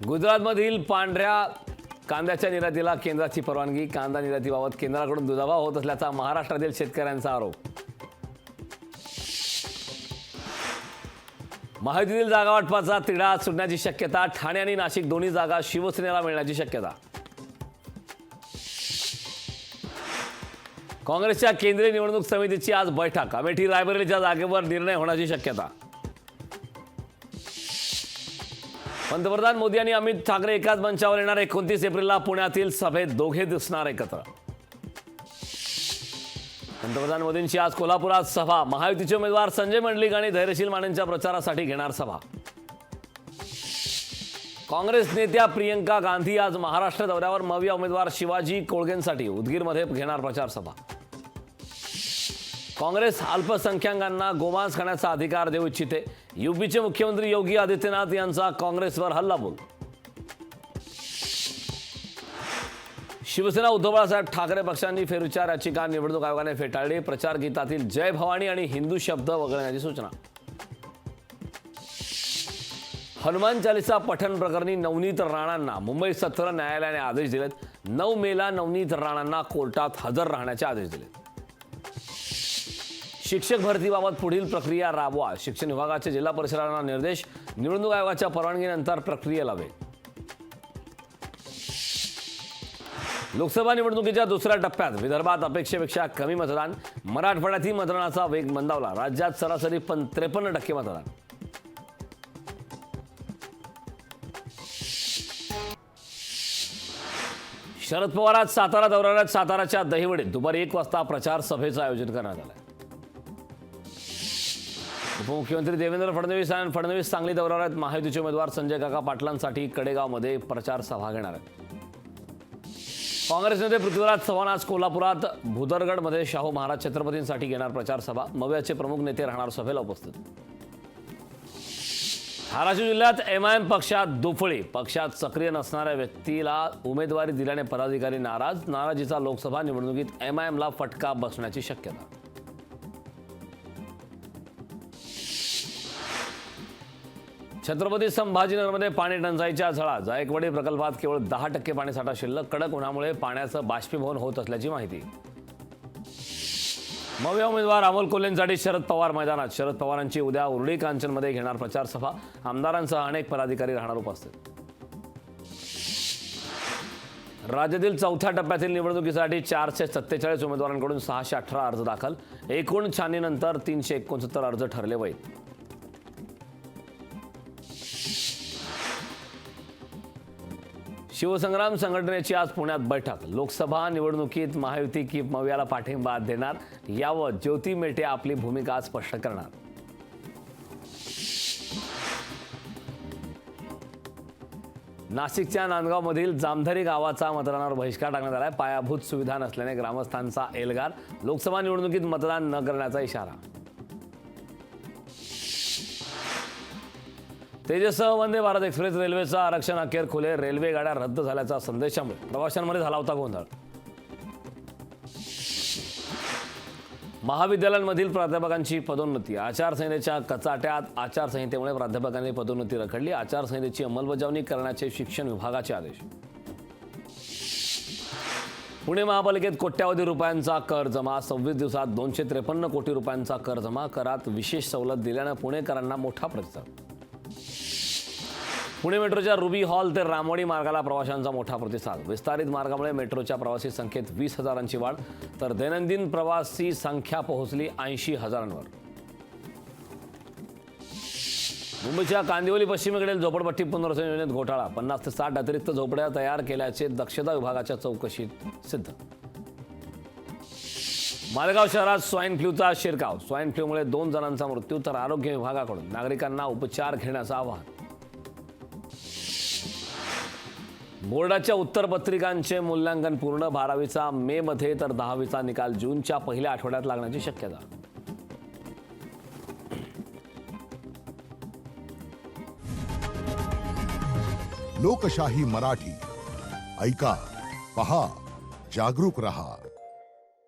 गुजरातमधील पांढऱ्या कांद्याच्या निर्यातीला केंद्राची परवानगी. कांदा निर्यातीबाबत केंद्राकडून दुजाभाव होत असल्याचा महाराष्ट्रातील शेतकऱ्यांचा आरोप. महायुतीतील जागा वाटपाचा तिढा सुटण्याची शक्यता. ठाणे आणि नाशिक दोन्ही जागा शिवसेनेला मिळण्याची शक्यता. काँग्रेसच्या केंद्रीय निवडणूक समितीची आज बैठक. अमेठी रायबरेलीच्या जागेवर निर्णय होण्याची शक्यता. पंतप्रधान मोदी आणि अमित ठाकरे एकाच मंचावर येणार. 29 एप्रिलला पुण्यातील सभेत दोघे दिसणार एकत्र. पंतप्रधान मोदींची आज कोल्हापुरात सभा. महायुतीचे उमेदवार संजय मंडलिक आणि धैर्यशील मानेंच्या प्रचारासाठी घेणार सभा. काँग्रेस नेत्या प्रियंका गांधी आज महाराष्ट्र दौऱ्यावर. मविया उमेदवार शिवाजी कोळगेंसाठी उदगीरमध्ये घेणार प्रचार सभा. काँग्रेस अल्पसंख्याकांना गोमांस खाण्याचा अधिकार देऊ इच्छिते. यूपीचे मुख्यमंत्री योगी आदित्यनाथ यांचा काँग्रेसवर हल्लाबोल. शिवसेना उद्धव बाळासाहेब ठाकरे पक्षांनी फेरविचार याचिका निवडणूक आयोगाने फेटाळली. प्रचार गीतातील जय भवानी आणि हिंदू शब्द वगळण्याची सूचना. हनुमान चालीसा पठण प्रकरणी नवनीत राणांना मुंबई सत्र न्यायालयाने आदेश दिलेत. 9 मेला नवनीत राणांना कोर्टात हजर राहण्याचे आदेश दिले. शिक्षक भरतीबाबत पुढील प्रक्रिया राबवा. शिक्षण विभागाचे जिल्हा परिषदांना निर्देश. निवडणूक आयोगाच्या परवानगीनंतर प्रक्रियेला वेग. लोकसभा निवडणुकीच्या दुसऱ्या टप्प्यात विदर्भात अपेक्षेपेक्षा कमी मतदान. मराठवाड्यातही मतदानाचा वेग मंदावला. राज्यात सरासरी 53% मतदान. शरद पवार आज सातारा दौऱ्यात. साताराच्या दहिवडीत दुपारी 1 वाजता प्रचार सभेचं आयोजन करण्यात आलं. उपमुख्यमंत्री देवेंद्र फडणवीस सांगली दौऱ्यात. महायुतीचे उमेदवार संजय काका पाटलांसाठी कडेगावमध्ये प्रचार सभा घेणार आहेत. काँग्रेस नेते पृथ्वीराज चव्हाण आज कोल्हापुरात भुदरगडमध्ये शाहू महाराज छत्रपतींसाठी घेणार प्रचार सभा. मवियाचे प्रमुख नेते राहणार सभेला उपस्थित. धाराशिव जिल्ह्यात एमआयएम पक्षात दुफळी. पक्षात सक्रिय नसणाऱ्या व्यक्तीला उमेदवारी दिल्याने पदाधिकारी नाराज. नाराजीचा लोकसभा निवडणुकीत एमआयएमला फटका बसण्याची शक्यता. छत्रपती संभाजीनगरमध्ये पाणी टंचाईच्या झळा. जायकवाडी प्रकल्पात केवळ 10% पाणीसाठा शिल्लक. कडक उन्हामुळे पाण्याचं बाष्पीभवन होत असल्याची माहिती. मविया उमेदवार अमोल कोल्हेंसाठी शरद पवार मैदानात. शरद पवारांची उद्या उर्डी कांचनमध्ये घेणार प्रचार सभा. आमदारांसह अनेक पदाधिकारी राहणार उपस्थित. राज्यातील चौथ्या टप्प्यातील निवडणुकीसाठी 447 उमेदवारांकडून 618 अर्ज दाखल. एकूण छाननीनंतर 369 अर्ज ठरले वैध. शिवसंग्राम संघटनेची आज पुण्यात बैठक. लोकसभा निवडणुकीत महायुती की मवियाला पाठिंबा देणार यावर ज्योती मेटे आपली भूमिका स्पष्ट करणार. नाशिकच्या नांदगावमधील जामधारी गावाचा मतदानावर बहिष्कार टाकण्यात आलाय. पायाभूत सुविधा नसल्याने ग्रामस्थांचा एल्गार. लोकसभा निवडणुकीत मतदान न करण्याचा इशारा. तेजस वंदे भारत एक्सप्रेस रेल्वेचं आरक्षण अखेर खुले. रेल्वे गाड्या रद्द झाल्याचा संदेशामुळे प्रवाशांमध्ये झाला होता गोंधळ. महाविद्यालयांमधील प्राध्यापकांची पदोन्नती. आचारसंहितेच्या कचाट्यात आचारसंहितेमुळे प्राध्यापकांनी पदोन्नती रखडली. आचारसंहितेची अंमलबजावणी करण्याचे शिक्षण विभागाचे आदेश. पुणे महापालिकेत कोट्यावधी रुपयांचा कर जमा. 26 दिवसात 253 कोटी रुपयांचा कर जमा. करात विशेष सवलत दिल्यानं पुणेकरांना मोठा प्रतिसाद. पुणे मेट्रोच्या रुबी हॉल ते रामवाडी मार्गाला प्रवाशांचा मोठा प्रतिसाद. विस्तारित मार्गामुळे मेट्रोच्या प्रवासी संख्येत 20,000ची वाढ. तर दैनंदिन प्रवासी संख्या पोहोचली 80,000वर. मुंबईच्या कांदिवली पश्चिमेकडील झोपडपट्टी पुनर्वसन योजनेत घोटाळा. 50 ते 60 अतिरिक्त झोपड्या तयार केल्याचे दक्षता विभागाच्या चौकशीत सिद्ध. मालेगाव शहरात स्वाईन फ्लूचा शिरकाव. स्वाईन फ्लूमुळे 2 जणांचा मृत्यू. तर आरोग्य विभागाकडून नागरिकांना उपचार घेण्याचं आवाहन. बोर्डाच्या उत्तरपत्रिकांचे मूल्यांकन पूर्ण. 12वीचा मे मध्ये तर 10वीचा निकाल जूनच्या पहिल्या आठवड्यात लागण्याची शक्यता. लोकशाही मराठी ऐका, पहा, जागरूक रहा.